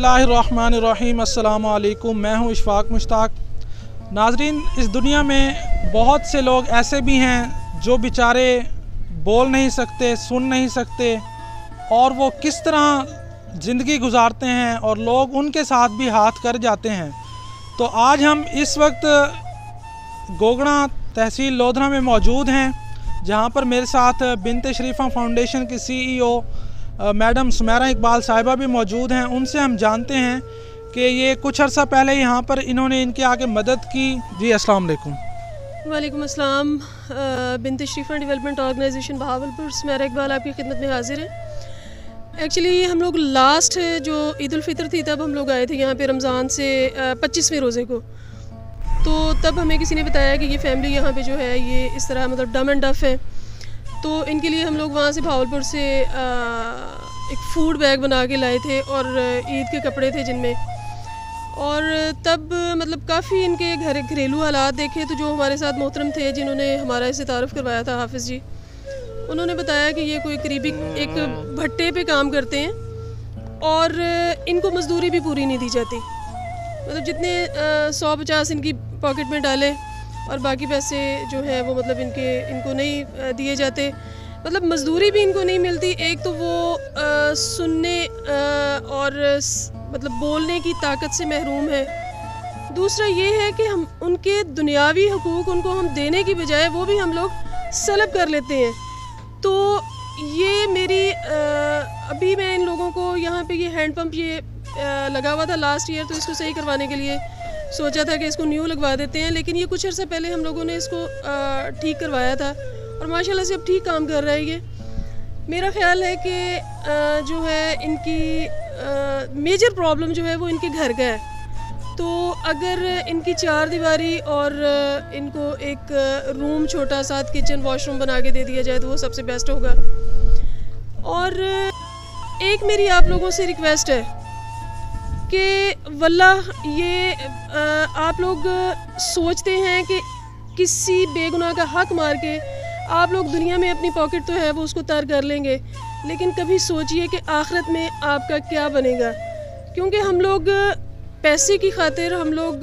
बिस्मिल्लाहिर्रहमानिर्रहीम। अस्सलामु अलैकुम। मैं हूँ इशफाक मुश्ताक। नाजरीन, इस दुनिया में बहुत से लोग ऐसे भी हैं जो बेचारे बोल नहीं सकते, सुन नहीं सकते, और वो किस तरह ज़िंदगी गुजारते हैं और लोग उनके साथ भी हाथ कर जाते हैं। तो आज हम इस वक्त गोगड़ा तहसील लोधरा में मौजूद हैं, जहाँ पर मेरे साथ बिनते शरीफा फाउंडेशन की CEO मैडम सुमेरा इकबाल साहिबा भी मौजूद हैं। उनसे हम जानते हैं कि ये कुछ अर्सा पहले यहाँ पर इन्होंने इनके आगे मदद की। जी अस्सलाम वालेकुम। वालेकुम अस्सलाम। बिनते शरीफा डेवलपमेंट ऑर्गेनाइजेशन बहावलपुर, सुमेरा इकबाल आपकी खिदमत में हाजिर है। एक्चुअली हम लोग लास्ट जो ईद उल फितर थी तब हम लोग आए थे यहाँ पे रमज़ान से 25वें रोज़े को। तो तब हमें किसी ने बताया कि ये फैमिली यहाँ पे जो है ये इस तरह मतलब डम एंड डफ है। तो इनके लिए हम लोग वहाँ से भावलपुर से एक फ़ूड बैग बना के लाए थे और ईद के कपड़े थे जिनमें। और तब मतलब काफ़ी इनके घरेलू हालात देखे तो जो हमारे साथ मोहतरम थे जिन्होंने हमारा इसे तारुफ़ करवाया था, हाफिज़ जी, उन्होंने बताया कि ये कोई करीबी एक भट्टे पे काम करते हैं और इनको मज़दूरी भी पूरी नहीं दी जाती। मतलब जितने 100-50 इनकी पॉकेट में डाले और बाकी पैसे जो है वो मतलब इनको नहीं दिए जाते। मतलब मज़दूरी भी इनको नहीं मिलती। एक तो वो सुनने और मतलब बोलने की ताकत से महरूम है। दूसरा ये है कि हम उनके दुनियावी हुकूक उनको हम देने की बजाय वो भी हम लोग सलब कर लेते हैं। तो ये मेरी अभी मैं इन लोगों को यहाँ पे ये हैंड पंप ये लगा हुआ था लास्ट ईयर, तो इसको सही करवाने के लिए सोचा था कि इसको न्यू लगवा देते हैं, लेकिन ये कुछ अर्सा पहले हम लोगों ने इसको ठीक करवाया था और माशाल्लाह से अब ठीक काम कर रहा है ये। मेरा ख्याल है कि जो है इनकी मेजर प्रॉब्लम जो है वो इनके घर का है। तो अगर इनकी 4 दीवारी और इनको एक रूम छोटा सा किचन वॉशरूम बना के दे दिया जाए तो वो सबसे बेस्ट होगा। और एक मेरी आप लोगों से रिक्वेस्ट है कि वल्लाह ये आप लोग सोचते हैं कि किसी बेगुनाह का हक मार के आप लोग दुनिया में अपनी पॉकेट तो है वो उसको तर कर लेंगे, लेकिन कभी सोचिए कि आखिरत में आपका क्या बनेगा। क्योंकि हम लोग पैसे की खातिर हम लोग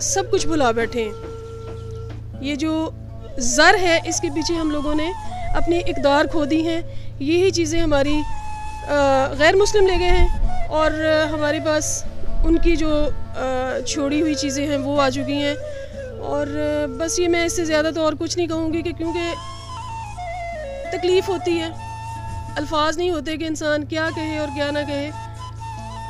सब कुछ भुला बैठे हैं। ये जो ज़र है इसके पीछे हम लोगों ने अपनी इक़दार खो दी हैं। यही चीज़ें हमारी गैर मुस्लिम ले गए हैं और हमारे पास उनकी जो छोड़ी हुई चीज़ें हैं वो आ चुकी हैं। और बस ये मैं इससे ज़्यादा तो और कुछ नहीं कहूँगी कि क्योंकि तकलीफ़ होती है, अल्फाज नहीं होते कि इंसान क्या कहे और क्या ना कहे।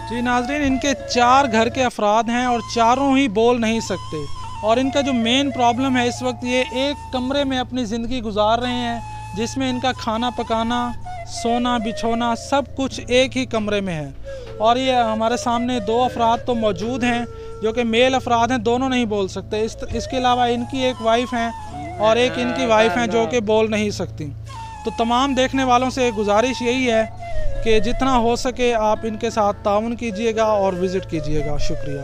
जी नाज़रीन, इनके 4 घर के अफराद हैं और चारों ही बोल नहीं सकते, और इनका जो मेन प्रॉब्लम है इस वक्त ये एक कमरे में अपनी ज़िंदगी गुजार रहे हैं, जिसमें इनका खाना पकाना, सोना बिछोना सब कुछ एक ही कमरे में है। और ये हमारे सामने 2 अफराद तो मौजूद हैं जो कि मेल अफराद हैं, दोनों नहीं बोल सकते। इसके अलावा इनकी एक वाइफ हैं और एक इनकी वाइफ हैं जो कि बोल नहीं सकती। तो तमाम देखने वालों से गुजारिश यही है कि जितना हो सके आप इनके साथ ताउन कीजिएगा और विज़िट कीजिएगा। शुक्रिया।